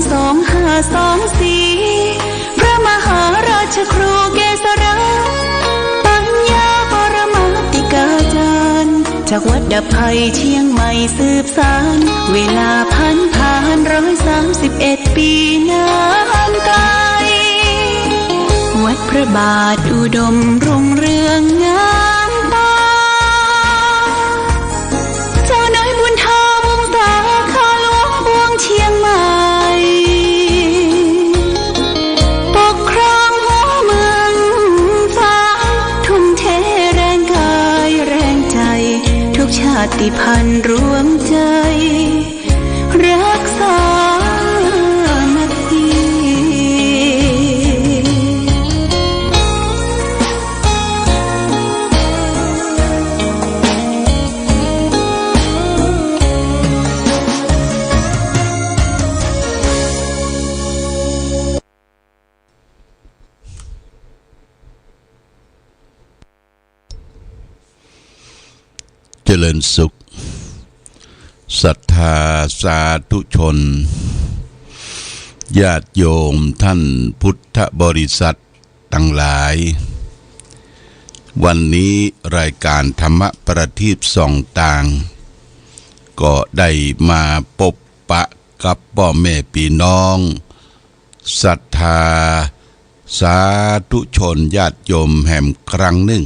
2524พระมหาราชครูเกษราปัญญาปรมาติกาจารย์จากวัดดับภัยเชียงใหม่สืบสานเวลาผ่าน131 ปีนานไกลวัดพระบาทอุดมรุ่งเรืองงามตาเจ้าน้อยบุญธรรมสาขาหลวงบวงเชียงใหม่ปกครองหัวเมืองฟ้าทุ่มเทแรงกายแรงใจทุกชาติพันธุ์รวมใจรักษาเจริญสุขศรัทธาสาธุชนญาติโยมท่านพุทธบริษัททั้งหลายวันนี้รายการธรรมประทีปส่องต่างก็ได้มาพบปะกับพ่อแม่พี่น้องศรัทธาสาธุชนญาติโยมแห่งครั้งหนึ่ง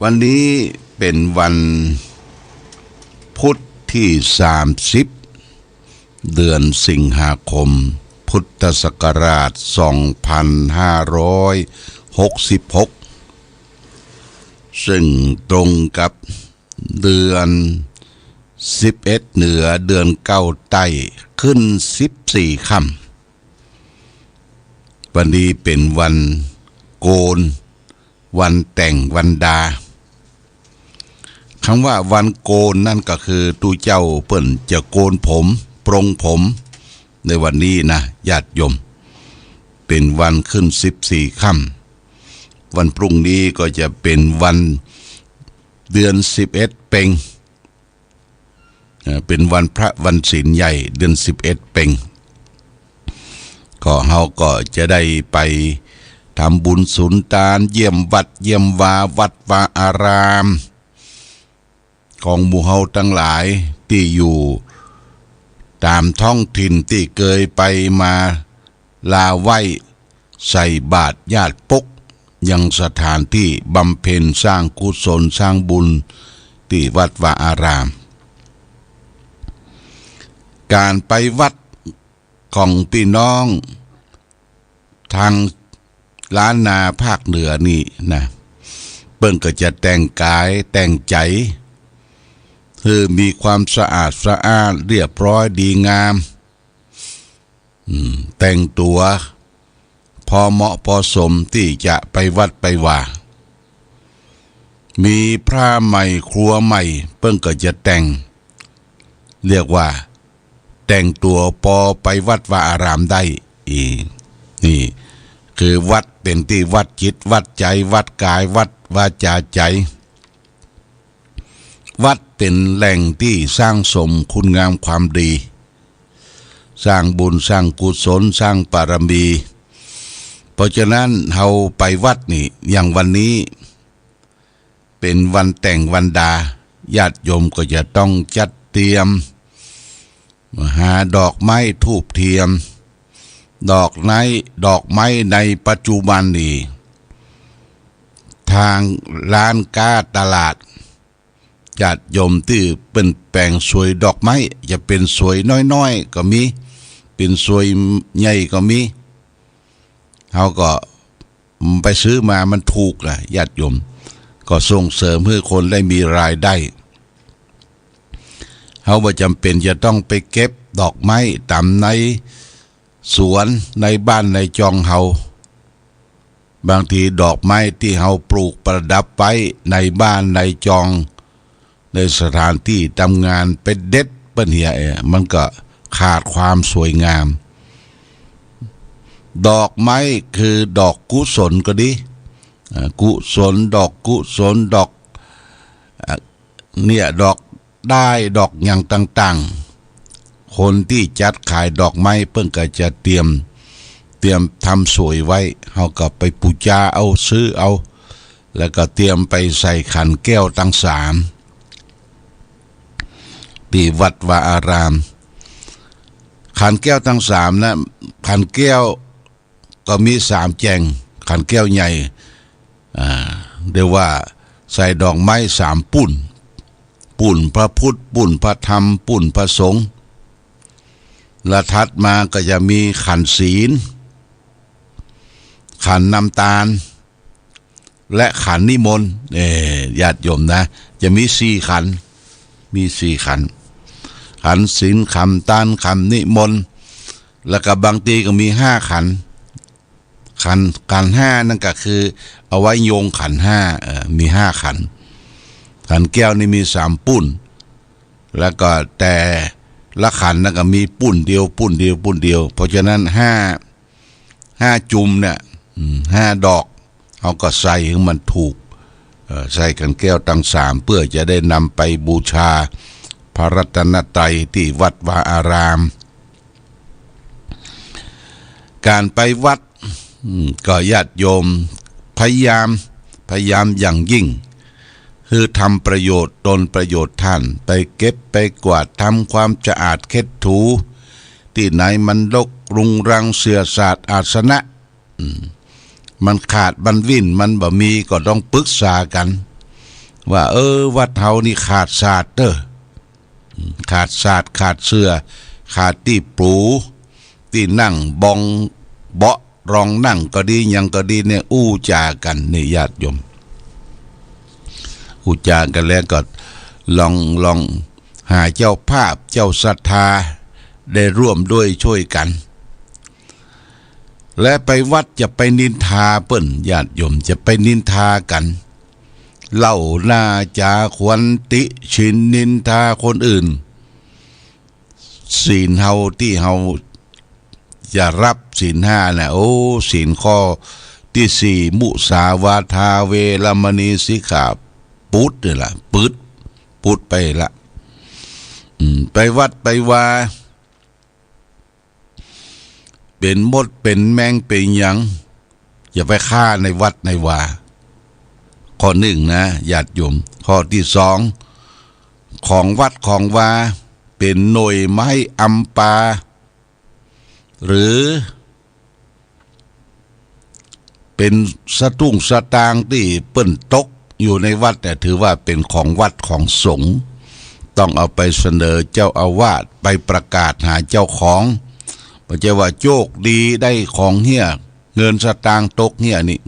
วันนี้เป็นวันพุธที่30เดือนสิงหาคมพุทธศักราช2566ซึ่งตรงกับเดือน11เหนือเดือน9ใต้ขึ้น14ค่ำวันนี้เป็นวันโกนวันแต่งวันดาคำว่าวันโกนนั่นก็คือตูเจ้าเปิ้นจะโกนผมปรงผมในวันนี้นะญาติโยมเป็นวันขึ้น14ค่ำวันพรุ่งนี้ก็จะเป็นวันเดือน11เพ็งเป็นวันพระวันศีลใหญ่เดือน11เพ็งก็เฮาก็จะได้ไปทำบุญสุนทานเยี่ยมวัดเยี่ยมวาวัดวาอารามของหมู่เฮาทั้งหลายที่อยู่ตามท้องถิ่นที่เคยไปมาลาไหว้ใส่บาตรญาติปกยังสถานที่บำเพ็ญสร้างกุศลสร้างบุญที่วัดวาอารามการไปวัดของพี่น้องทางล้านนาภาคเหนือนี่นะเปิ้นก็จะแต่งกายแต่งใจคือมีความสะอาดสะอ้านเรียบร้อยดีงามแต่งตัวพอเหมาะพอสมที่จะไปวัดไปว่ามีพระใหม่ครัวใหม่เปิ้นก็จะแต่งเรียกว่าแต่งตัวพอไปวัดวาอารามได้นี่คือวัดเป็นที่วัดจิตวัดใจวัดกายวัดวาจาใจวัดเป็นแหล่งที่สร้างสมคุณงามความดีสร้างบุญสร้างกุศลสร้างปารมีเพราะฉะนั้นเฮาไปวัดนี่อย่างวันนี้เป็นวันแต่งวันดาญาติโยมก็จะต้องจัดเตรียมหาดอกไม้ธูปเทียมดอกไม้ในปัจจุบันนี้ทางร้านค้าตลาดญาติโยมที่เป็นแปลงสวยดอกไม้จะเป็นสวยน้อยๆก็มีเป็นสวยใหญ่ก็มีเขาก็ไปซื้อมามันถูกนะญาติโยมก็ส่งเสริมให้คนได้มีรายได้เขาบ่จำเป็นจะต้องไปเก็บดอกไม้ตามในสวนในบ้านในจองเฮาบางทีดอกไม้ที่เฮาปลูกประดับไว้ในบ้านในจองในสถานที่ทำงานเป็นเด็ดเป็นเหี่ยมันก็ขาดความสวยงามดอกไม้คือดอกกุศลก็ดีกุศลดอกกุศลดอกเนี่ยดอกได้ดอกอย่างต่างๆ คนที่จัดขายดอกไม้เพิ่งก็จะเตรียมทำสวยไว้เฮาก็ไปปูจาเอาซื้อเอาแล้วก็เตรียมไปใส่ขันแก้วทั้งสามที่วัดวาอารามขันแก้วทั้งสามนะขันแก้วก็มีสามแจงขันแก้วใหญ่เรียกว่าใส่ดอกไม้สามปุ่นพระพุทธปุ่นพระธรรมปุ่นพระสงฆ์และถัดมาก็จะมีขันศีลขันน้ำตาลและขันนิมนต์ญาติโยมนะจะมี4 ขันขันศีลขันตาลขันนิมนต์แล้วก็บางทีก็มี5 ขัน5นั่นก็คือเอาไว้โยงขัน5มี5 ขันแก้วนี่มี3 ปุ้นแล้วก็แต่ละขันนั่นก็มีปุ้นเดียวเพราะฉะนั้น5จุ่มเนี่ย5 ดอกเอาก็ใส่ให้มันถูกใส่ขันแก้วทั้ง3เพื่อจะได้นำไปบูชาพระรัตนตรัยที่วัดวาอารามการไปวัดก็ญาติโยมพยายามอย่างยิ่งคือทำประโยชน์ตนประโยชน์ท่านไปเก็บไปกวาดทำความสะอาดเช็ดถูที่ไหนมันรกรุงรังเสื่อศาสตร์อาสนะมันขาดมันวิ่นมันบ่มีก็ต้องปรึกษากันว่าวัดเฮานี่ขาดศาสตร์ขาดศาสตร์ขาดเสื้อขาดที่ปูที่นั่งบองเบาะรองนั่งก็ดียังก็ดีเนี่ยอู้จากันนี่ญาติโยมอู้จากันแล้วก็ลองหาเจ้าภาพเจ้าศรัทธาได้ร่วมด้วยช่วยกันและไปวัดจะไปนินทาเปิ้นญาติโยมจะไปนินทากันเล่าหน้าจาขวัญติชินนินทาคนอื่นศีลเฮาที่เฮาจะรับศีล5น่ะศีลข้อที่4มุสาวาทาเวรมณีสิกขาปุตนี่ล่ะปุตไปละไปวัดไปว่าเป็นมดเป็นแมงเป็นหยังอย่าไปฆ่าในวัดในวาข้อ1นะญาติโยมข้อที่2ของวัดของวาเป็นหน่วยไม้อัมปาหรือเป็นสตุ้งสตางที่เปิ้นตกอยู่ในวัดแต่ถือว่าเป็นของวัดของสงฆ์ต้องเอาไปเสนอเจ้าอาวาสไปประกาศหาเจ้าของไม่ใช่ว่าโชคดีได้ของเหี้ยเงินสตางค์ตกเหี้ยนี่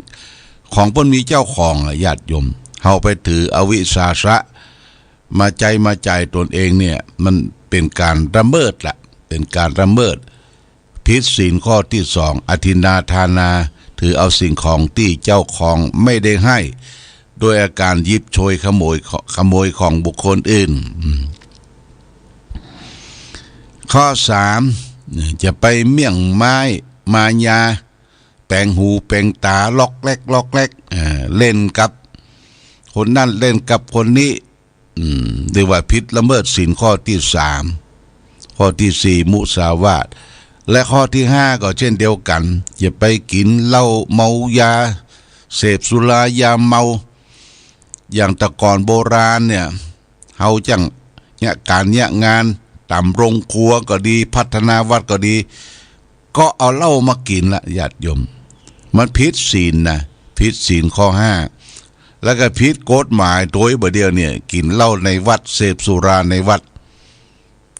ของเพิ่นมีเจ้าของญาติโยมเฮาไปถืออวิสาสะมาใจตนเองเนี่ยมันเป็นการละเมิดละเป็นการละเมิดผิดศีลข้อที่2อทินนาทานาถือเอาสิ่งของที่เจ้าของไม่ได้ให้โดยอาการยิบโชยขโมยของบุคคลอื่นข้อ3จะไปเมี่ยงไม้มายาแปลงหูแปลงตาล็อกแรกเล่นกับคนนั่นเล่นกับคนนี้เรียกว่าผิดละเมิดศีลข้อที่3ข้อที่4มุสาวาทและข้อที่5ก็เช่นเดียวกันอย่าไปกินเหล้าเมายาเสพสุรายาเมาอย่างแต่ก่อนโบราณเนี่ยเฮาจังเนี่ยการเนี่ยงานตามโรงครัวก็ดีพัฒนาวัดก็ดีก็เอาเหล้ามากินละญาติโยมมันผิดศีลนะผิดศีลข้อ5แล้วก็ผิดกฎหมายโดยบ่เดียวเนี่ยกินเหล้าในวัดเสพสุราในวัด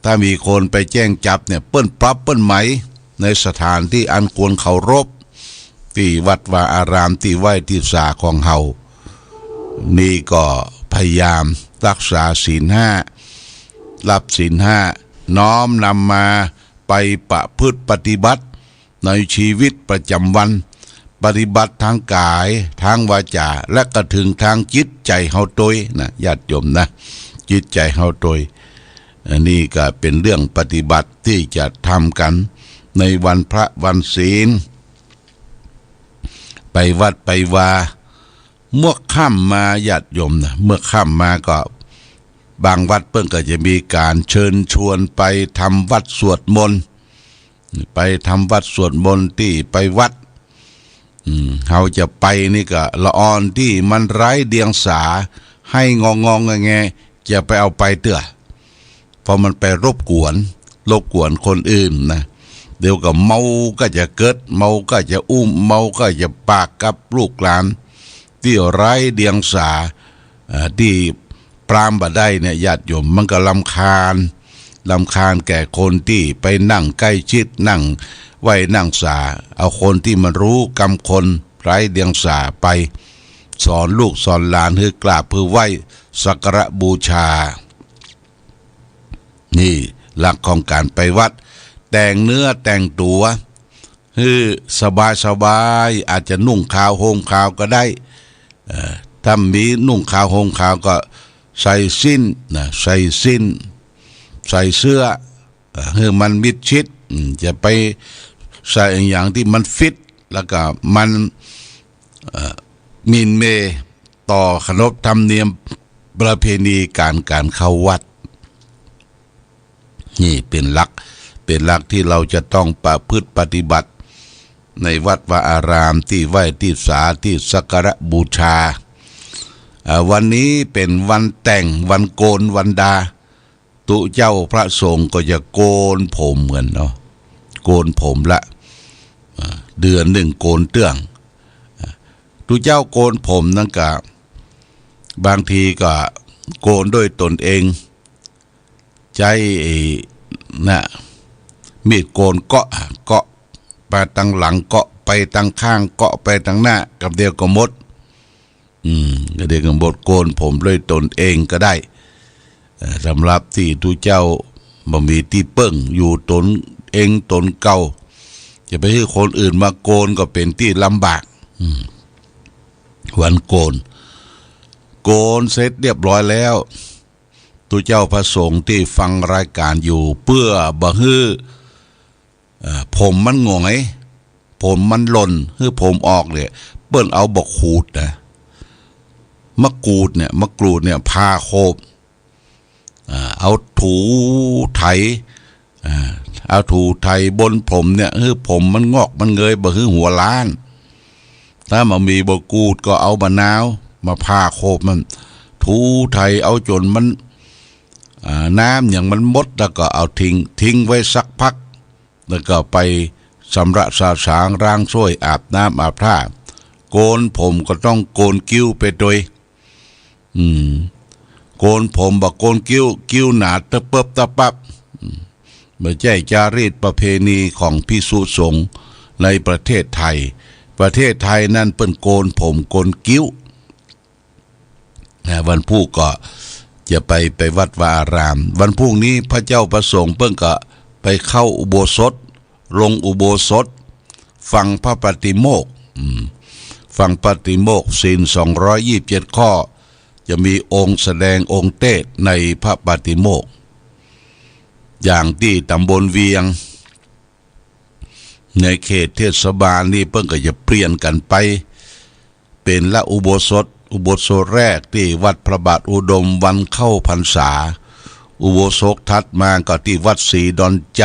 ถ้ามีคนไปแจ้งจับเนี่ยเปิ้นปรับเปิ้นไหมในสถานที่อันควรเคารพที่วัดวาอารามที่ไหว้ที่ศาของเฮานี่ก็พยายามรักษาศีล5รับศีล5น้อมนำมาไปประพฤติปฏิบัติในชีวิตประจำวันปฏิบัติทางกายทางวาจาและก็ถึงทางจิตใจเฮาโดยนะญาติโยมนะจิตใจเฮาโดยอันนี้ก็เป็นเรื่องปฏิบัติที่จะทำกันในวันพระวันศีลไปวัดไปวาเมื่อค่ำมาญาติโยมนะเมื่อค่ำมาก็ บางวัดเพิ่งก็จะมีการเชิญชวนไปทำวัดสวดมนต์ไปทำวัดสวดมนต์ที่ไปวัดเขาจะไปนี่ก็ละออนที่มันไร้เดียงสาให้งองแงจะไปเอาไปเตื้อเพราะมันไปรบกวนคนอื่นนะเดี๋ยวก็เมาก็จะเกิดเมาก็จะอุ้มเมาก็จะปากกับลูกหลานที่ไร้เดียงสาที่ปรามบ่ได้เนี่ยญาติโยมมันก็รำคาญแก่คนที่ไปนั่งใกล้ชิดนั่งไหวนั่งสาเอาคนที่มันรู้กำคนไร้เดียงสาไปสอนลูกสอนหลานให้กราบเพื่อไหวสักการะบูชานี่หลักของการไปวัดแต่งเนื้อแต่งตัวคือสบายอาจจะนุ่งขาวห่มขาวก็ได้ถ้ามีนุ่งขาวห่มขาวก็ใส่สิ้นใส่เสื้อให้มันมิดชิดจะไปใส่อย่างที่มันฟิตแล้วก็มันมินเมต่อขนบธรรมเนียมประเพณีการเข้าวัดนี่เป็นหลักที่เราจะต้องประพฤติปฏิบัติในวัดวาอารามที่ไหว้ที่สาที่สักการะบูชาวันนี้เป็นวันแต่งวันโกนวันดาตุเจ้าพระสงฆ์ก็จะโกนผมกันเนาะโกนผมละเดือนหนึ่งโกนเตื้องตุเจ้าโกนผมนั่นก็บางทีก็โกนด้วยตนเองใจมีดโกนเกาะไปตั้งหลังเกาะไปตั้งข้างเกาะไปตั้งหน้ากับเดียวก็มดเด็กบทโกนผมด้วยตนเองก็ได้สำหรับที่ทุเจ้าบ่มีที่เปิ้งอยู่ตนเองตนเก่าจะไปให้คนอื่นมาโกนก็เป็นที่ลำบากวันโกนเสร็จเรียบร้อยแล้วทุเจ้าพระสงฆ์ที่ฟังรายการอยู่เพื่อบ่ฮื้อผมมันงอยผมมันหล่นฮื้อผมออกเนี่ยเปิ้นเอาบกขูดนะมะกรูดเนี่ยพาโคบเอาถูไถเอาถูไถบนผมเนี่ยผมมันงอกมันเงยบ่คือหัวล้านถ้ามันมีบกูดก็เอามะนาวมาพาโคบมันถูไถเอาจนมันน้ำอย่างมันมดแล้วก็เอาทิ้งไว้สักพักแล้วก็ไปสำระสาสางร่างช่วยอาบน้ำอาบท่าโกนผมก็ต้องโกนกิ้วไปโดยโกนผมบอกโกนกิ้วหนาตะเปิบตะปับไม่ใช่จารีตประเพณีของภิกษุสงฆ์ในประเทศไทยนั่นเป็นโกนผมโกนกิ้ววันพุธก็จะไปวัดวาอารามวันพรุ่งนี้พระเจ้าประสงค์เพิ่งก็ไปเข้าอุโบสถลงอุโบสถฟังพระปฏิโมกข์ฟังปฏิโมกข์ศีล227ข้อจะมีองค์แสดงองค์เทศในพระปฏิโมกข์อย่างที่ตำบลเวียงในเขตเทศบาลนี่เพิ่งก็จะเปลี่ยนกันไปเป็นละอุโบสถแรกที่วัดพระบาทอุดมวันเข้าพรรษาอุโบสถถัดมาก็ที่วัดศรีดอนใจ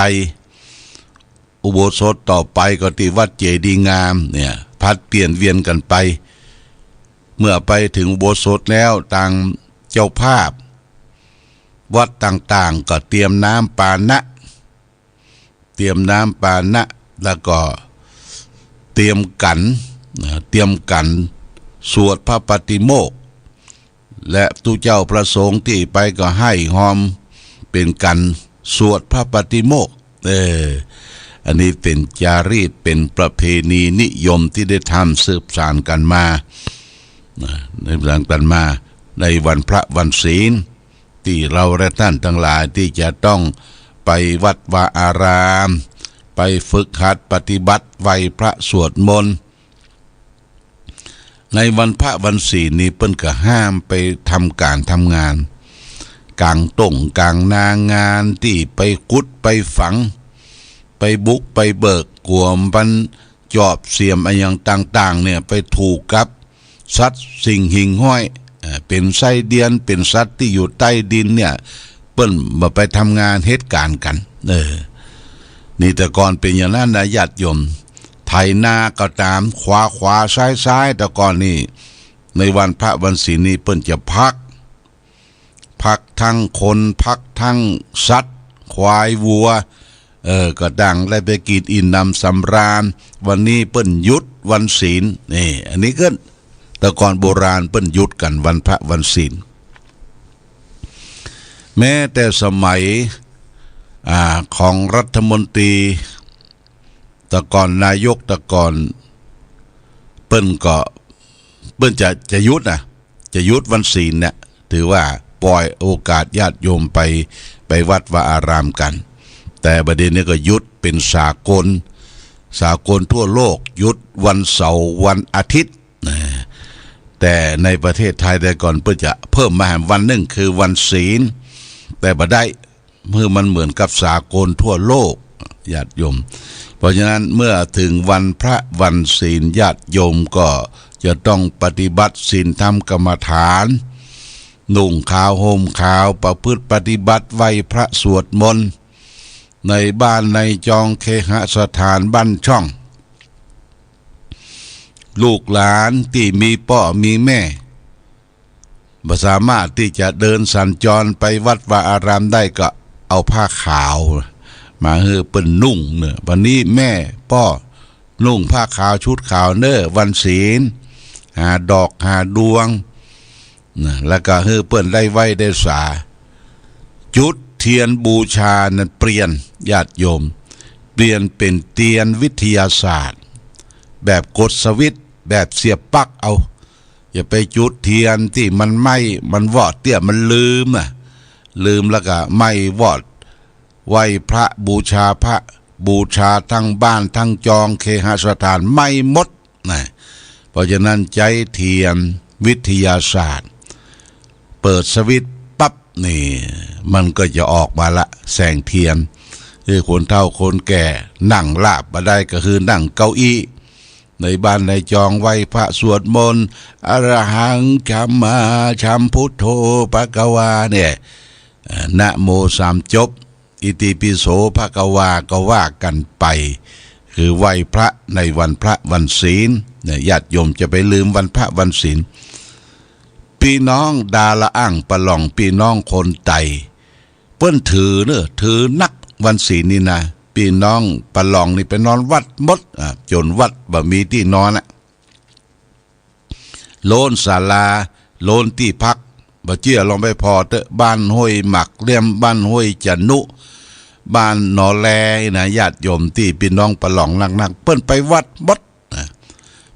อุโบสถต่อไปก็ที่วัดเจดีย์งามเนี่ยพัดเปลี่ยนเวียนกันไปเมื่อไปถึงอุโบสถแล้วทางเจ้าภาพวัดต่างๆก็เตรียมน้ำปานะแล้วก็เตรียมกันสวดพระปฏิโมกข์และตุเจ้าประสงค์ที่ไปก็ให้หอมเป็นกันสวดพระปฏิโมกข์อันนี้เป็นจารีตเป็นประเพณีนิยมที่ได้ทำสืบสานกันมาในวันพระวันศีลที่เราและท่านทั้งหลายที่จะต้องไปวัดวาอารามไปฝึกหัดปฏิบัติไหว้พระสวดมนต์ในวันพระวันศีลนี้เปิ้นก็ห้ามไปทำงานกลางกลางนางานที่ไปกุดไปฝังไปบุกไปเบิกกวมบันจอบเสียมอะไรอย่างต่างๆเนี่ยไปถูกกับสัตว์สิ่งหิ่งห้อย เป็นไส้เดือนเป็นสัตว์ที่อยู่ใต้ดินเนี่ยเปิ้นมาไปทำงานเหตุการณ์กันนี่แต่ก่อนเป็นอย่างนั้นนะญาติโยมไถนาก็ตามขวาซ้ายแต่ก่อนนี่ในวันพระวันศีลนี่เปิ้นจะพักทั้งคนพักทั้งสัตว์ควายวัวก็ดังและไปกินอิ่มนำสำราญวันนี้เปิ้นหยุดวันศีลนี่อันนี้ก็แต่ก่อนโบราณเปิ้นหยุดกันวันพระวันศีลแม้แต่สมัยของรัฐมนตรีแต่ก่อนนายกแต่ก่อนเปิ้นจะหยุดจะหยุดวันศีลเนี่ยถือว่าปล่อยโอกาสญาติโยมไปวัดวาอารามกันแต่ประเด็นนี้ก็หยุดเป็นสากลทั่วโลกหยุดวันเสาร์วันอาทิตย์แต่ในประเทศไทยแต่ก่อนเพื่อจะเพิ่มมาวันหนึ่งคือวันศีลแต่บ่ได้เมื่อมันเหมือนกับสากลทั่วโลกญาติโยมเพราะฉะนั้นเมื่อถึงวันพระวันศีลญาติโยมก็จะต้องปฏิบัติศีลธรรมกรรมฐานนุ่งขาวห่มขาวประพฤติปฏิบัติไหว้พระสวดมนต์ในบ้านในจองเคหสถานบ้านช่องลูกหลานที่มีพ่อมีแม่บ่สามารถที่จะเดินสัญจรไปวัดวาอารามได้ก็เอาผ้าขาวมาให้เปิ้นนุ่งเนี่ยวันนี้แม่พ่อนุ่งผ้าขาวชุดขาวเน้อวันศีลหาดอกหาดวงแล้วก็ให้เปิ้นได้ไหว้ได้สาจุดเทียนบูชานั้นเปลี่ยนญาติโยมเปลี่ยนเป็นเทียนวิทยาศาสตร์แบบกดสวิตช์แบบเสียบปลั๊กเอาอย่าไปจุดเทียนที่มันไหม้มันวอดเตี้ยมันลืมแล้วก็ไหม้วอดไหว้พระบูชาพระบูชาทั้งบ้านทั้งจองเคหสถานไม่หมดเพราะฉะนั้นใจเทียนวิทยาศาสตร์เปิดสวิตช์ปั๊บนี่มันก็จะออกมาละแสงเทียนคือคนเฒ่าคนแก่นั่งลาบมาได้ก็คือนั่งเก้าอี้ในบ้านในจองไหว้พระสวดมนต์อรหังชัมมาชัมพุทโธภควาเนี่ยนะโมสามจบอิติปิโสภควาก็ว่ากันไปคือไหว้พระในวันพระวันศีลเนี่ยญาติโยมจะไปลืมวันพระวันศีลพี่น้องดาละอ่างปะหล่องพี่น้องคนไตเปิ้นถือนักวันศีลนี่นะพี่น้องปะหล่องนี่ไปนอนวัดหมดจนวัดบ่มีที่นอนโลนศาลาโลนที่พักบ่เชื่อลองไปพอเตอะบ้านห้วยหมักเลี่ยมบ้านห้วยจันนุบ้านหนอแลนะญาติโยมที่พี่น้องปะหล่องนักๆเปิ้นไปวัดหมด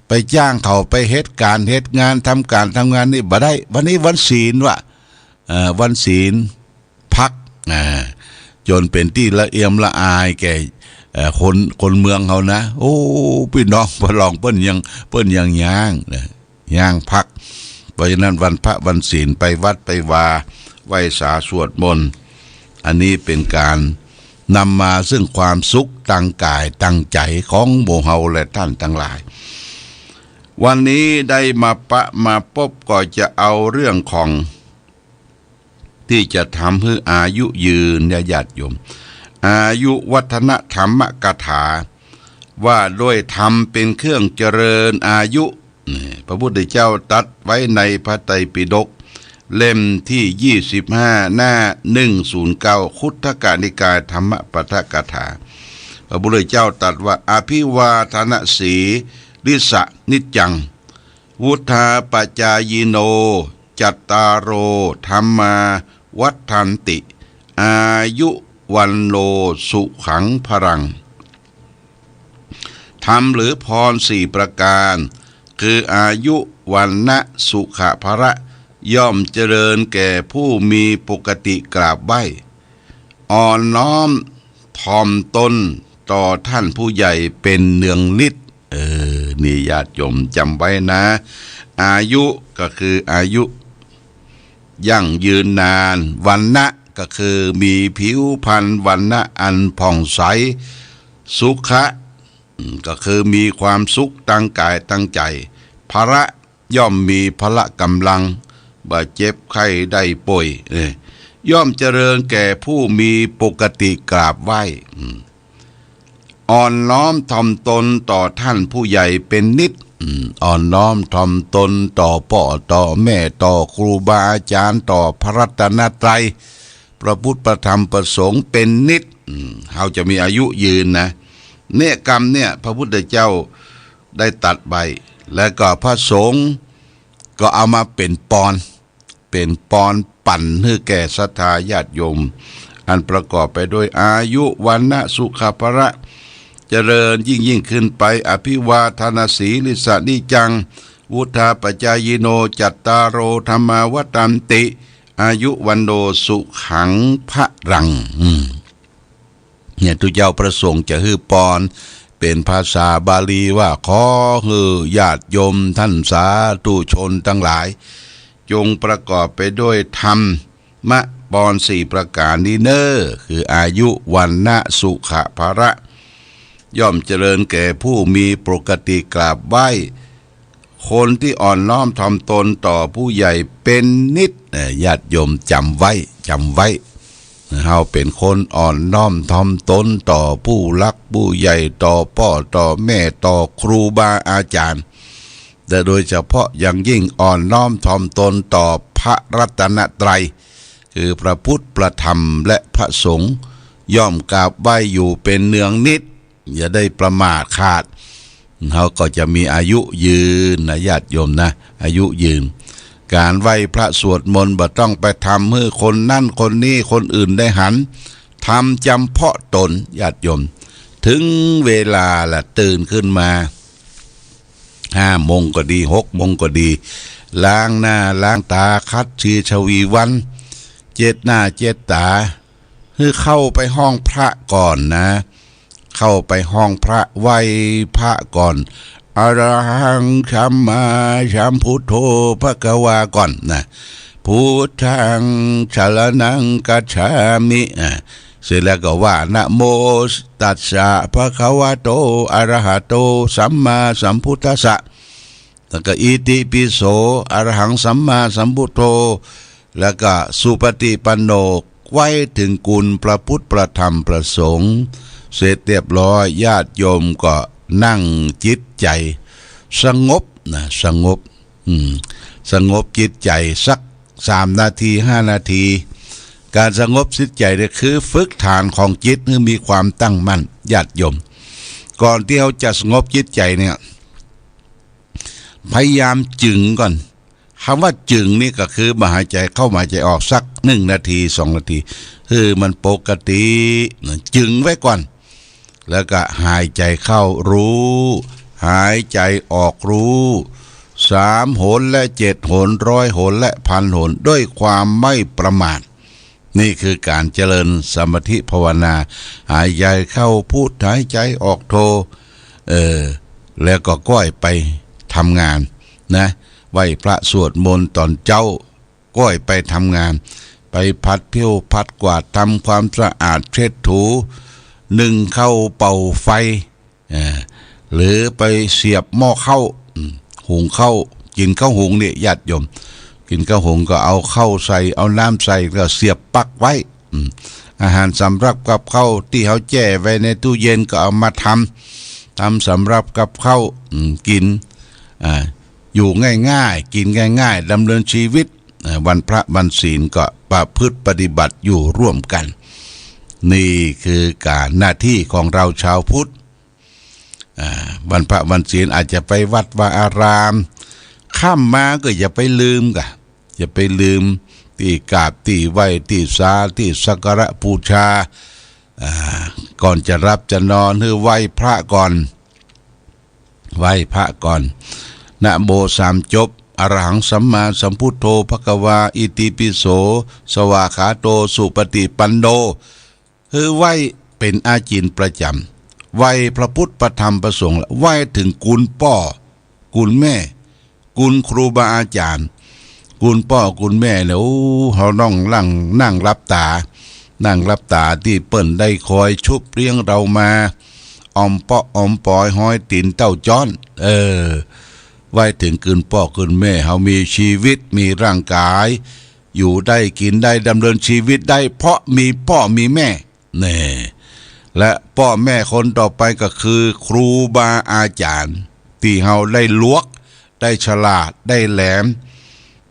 ไปจ้างเขาไปเหตุงานทำงานนี่บ่ได้วันนี้วันศีลวันศีลพักจนเป็นที่ละเอียมละอายแก่คนเมืองเขานะโอ้พี่น้องปะหล่องเปิ้นยังย่างพักเพราะฉะนั้นวันพระวันศีลไปวัดไปวาไหว้สาสวดมนต์อันนี้เป็นการนำมาซึ่งความสุขตั้งกายตั้งใจของหมู่เฮาและท่านทั้งหลายวันนี้ได้มาพบก็จะเอาเรื่องของที่จะทำให้อายุยืนญาติโยมอายุวัฒนธรรมกถาว่าด้วยธรรมเป็นเครื่องเจริญอายุพระพุทธเจ้าตรัสไว้ในพระไตรปิฎกเล่มที่25หน้า109คุตกนิกายธรรมปฐกถาพระพุทธเจ้าตรัสว่าอภิวาทนสีริสะนิจจังวุธาปจายโนจัตตารโอธัมมาวัฏันติอายุวันโลสุขังพรังธรรมหรือพร4ประการคืออายุวันนะสุขภระย่อมเจริญแก่ผู้มีปกติกราบไหว้อ่อนน้อมถ่อมตนต่อท่านผู้ใหญ่เป็นเนืองนิดนี่ญาติโยมจำไว้นะอายุก็คืออายุยั่งยืนนานวันนะก็คือมีผิวพรรณวันนะอันผ่องใสสุขะก็คือมีความสุขตั้งกายตั้งใจภระย่อมมีพละกำลัง บาดเจ็บไข้ได้ป่วยย่อมเจริญแก่ผู้มีปกติกราบไหว้อ่อนน้อมถ่อมตนต่อท่านผู้ใหญ่เป็นนิดอ่อนน้อมถ่อมตนต่อพ่อต่อแม่ต่อครูบาอาจารย์ต่อพระรัตนตรัยพระพุทธพระธรรมพระสงฆ์เป็นนิดเขาจะมีอายุยืนนะเนกรรมเนี่ยพระพุทธเจ้าได้ตัดใบแล้วก็พระสงฆ์ก็เอามาเป็นปอนปั่นให้แก่ศรัทธาญาติโยมอันประกอบไปด้วยอายุวันนะสุขภระเจริญยิ่งขึ้นไปอภิวาทนาสีลิสานิจังวุธาปจายโนจัตตารโอธรรมาวตันติอายุวันโดสุขังพระรังเนี่ยทุกเจ้าประสงค์จะฮือปอนเป็นภาษาบาลีว่าขอฮือญาติโยมท่านสาธุชนทั้งหลายจงประกอบไปด้วยธรรมะปอน4ประการนี้เนอคืออายุวันนะสุขภระย่อมเจริญแก่ผู้มีปกติกราบไหว้คนที่อ่อนน้อมถ่อมตนต่อผู้ใหญ่เป็นนิดญาติโยมจำไว้เฮาเป็นคนอ่อนน้อมถ่อมตนต่อผู้รักผู้ใหญ่ต่อพ่อต่อแม่ต่อครูบาอาจารย์แต่โดยเฉพาะอย่างยิ่งอ่อนน้อมถ่อมตนต่อพระรัตนตรัยคือพระพุทธพระธรรมและพระสงฆ์ย่อมกราบไหว้อยู่เป็นเนืองนิดอย่าได้ประมาทขาดเขาก็จะมีอายุยืนนะญาติโยมนะอายุยืนการไหว้พระสวดมนต์บ่ต้องไปทำให้คนนั่นคนนี้คนอื่นได้หันทำจำเพาะตนญาติโยมถึงเวลาละตื่นขึ้นมา5 โมงก็ดี6 โมงก็ดีล้างหน้าล้างตาคัดชีชวีวันเจ็ดหน้าเจ็ดตาคือเข้าไปห้องพระก่อนนะเข้าไปห้องพระไหว้พระก่อนอรหังสัมมาสัมพุทโธภควาก่อนนะพุทธังสรณังกัจฉามิเสร็จแล้วก็ว่านะโมตัสสะภะคะวะโตอะระหะโตสัมมาสัมพุทธัสสะแล้วก็อิติปิโสอะระหังสัมมาสัมพุทโธแล้วก็สุปฏิปันโนไว้ถึงกุลพระพุทธพระธรรมพระสงฆ์เสร็จเรียบร้อยญาติโยมก็นั่งจิตใจสงบนะสงบจิตใจสัก3 นาที5 นาทีการสงบจิตใจเนี่ยคือฝึกฐานของจิตให้มีความตั้งมั่นญาติโยมก่อนที่เราจะสงบจิตใจเนี่ยพยายามจึงก่อนคำว่าจึงนี่ก็คือมาหายใจเข้ามาหายใจออกสัก1 นาที2 นาทีคือมันปกติจึงไว้ก่อนแล้วก็หายใจเข้ารู้หายใจออกรู้3 หนและ7 หน100 หนและ1,000 หนด้วยความไม่ประมาทนี่คือการเจริญสมาธิภาวนาหายใจเข้าพูดหายใจออกโทแล้วก็ก้อยไปทำงานนะไหว้พระสวดมนต์ตอนเจ้าก้อยไปทำงานไปพัดเพี้ยวพัดกวาดทำความสะอาดเช็ดถูนึ่งข้าวเป่าไฟหรือไปเสียบหม้อข้าวหุงข้าวกินข้าวหุงเนี่ยญาติโยมกินข้าวหุงก็เอาข้าวใส่เอาน้ำใส่ก็เสียบปลั๊กไว้อาหารสำรับกับข้าวที่เขาแช่ไว้ในตู้เย็นก็เอามาทำสำรับกับข้าวกินอยู่ง่ายๆกินง่ายๆดำเนินชีวิตวันพระวันศีลก็ประพฤติปฏิบัติอยู่ร่วมกันนี่คือการหน้าที่ของเราชาวพุทธวันพระวันศีลอาจจะไปวัดวาอารามข้ามมาก็อย่าไปลืมที่กราบที่ไหว้ที่สาที่สักการะบูชาก่อนจะรับจะนอนคือไหว้พระก่อนนะโม3 จบอรหังสัมมาสัมพุทโธภควาอิติปิโสสวากขาโตสุปฏิปันโนคือไหว้เป็นอาจินประจำไหว้พระพุทธพระธรรมพระสงฆ์ไหว้ถึงกุลพ่อกุลแม่กุลครูบาอาจารย์กุลพ่อกุลแม่เนี่ยเขานั่งรับตาที่เปิ้นได้คอยชุบเลี้ยงเรามาอมเปาะอมปอยห้อยตีนเต้าจ้อน ไว้ถึงคืนพ่อคืนแม่เฮามีชีวิตมีร่างกาย อยู่ได้กินได้ดำเนินชีวิตได้เพราะมีพ่อมีแม่แน่และพ่อแม่คนต่อไปก็คือครูบาอาจารย์ที่เฮาได้ลวกได้ฉลาดได้แหลม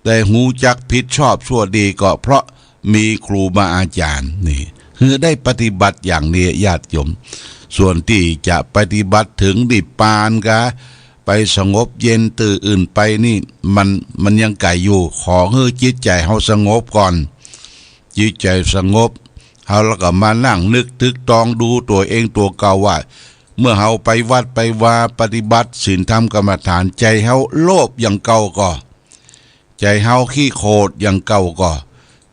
ได้หูจักผิดชอบชั่วดีก็เพราะมีครูบาอาจารย์นี่คือได้ปฏิบัติอย่างนี้ญาติโยมส่วนที่จะปฏิบัติถึงนิพพานกะไปสงบเย็นตื่นอื่นไปนี่มันยังไกลอยู่ขอให้จิตใจเฮาสงบก่อนจิตใจสงบเฮาแล้วก็มานั่งนึกตึกตองดูตัวเองตัวเก่าว่าเมื่อเฮาไปวัดไปวาปฏิบัติศีลธรรมกรรมฐานใจเฮาโลภอย่างเก่าก็ใจเฮาขี้โคตรอย่างเก่าก็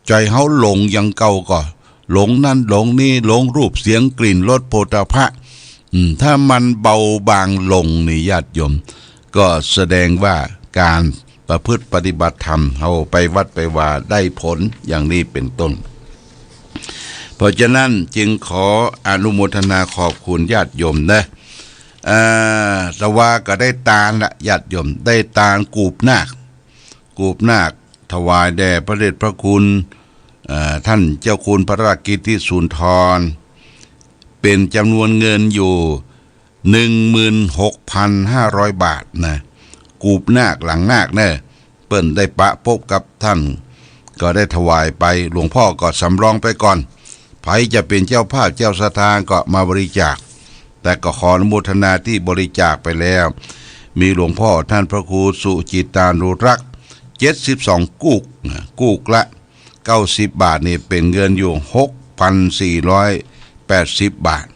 ใจเฮาหลงอย่างเก่าก็หลงนั่นหลงนี่หลงรูปเสียงกลิ่นรสโผฏฐัพพะถ้ามันเบาบางลงนี่ญาติโยมก็แสดงว่าการประพฤติปฏิบัติธรรมเฮาไปวัดไปวาได้ผลอย่างนี้เป็นต้นเพราะฉะนั้นจึงขออนุโมทนาขอบคุณญาติโยมนะแต่ว่าก็ได้ตาลละญาติโยมได้ตาลกูบนาคถวายแด่พระเดชพระคุณท่านเจ้าคุณพระราชกิติสุนทรเป็นจำนวนเงินอยู่ 16,500 บาทนะกูบนาคหลังนาคเนี่ยเปิ้นได้ปะพบกับท่านก็ได้ถวายไปหลวงพ่อก็สำรองไปก่อนไผจะเป็นเจ้าภาพเจ้าสถานก็มาบริจาคแต่ก็ขออนุโมทนาที่บริจาคไปแล้วมีหลวงพ่อท่านพระครูสุจิตานุรักษ์72กูกละ90 บาทนี่เป็นเงินอยู่ 6,480 บาท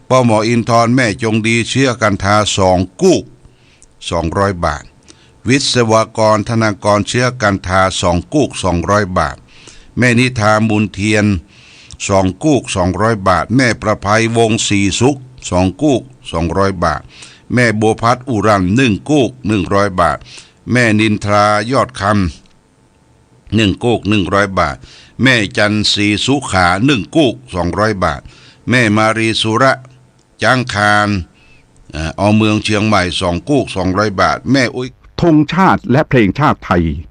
พ่อหมออินทร์แม่จงดีเชื่อกันทา2กูก200 บาทวิศวกรธนากรเชื่อกันทา2กูก200 บาทแม่นิธามูลเทียน2กูก200 บาทแม่ประภัยวงศรีสุข2กูก200 บาทแม่บัวพัดอุรัน1กูก100 บาทแม่นินทรายอดคำ1กูก100 บาทแม่จันทรีสุขา1กูก200 บาทแม่มารีสุระจางคารเอาเมืองเชียงใหม่2กูก200 บาทแม่อุ้ยธงชาติและเพลงชาติไทย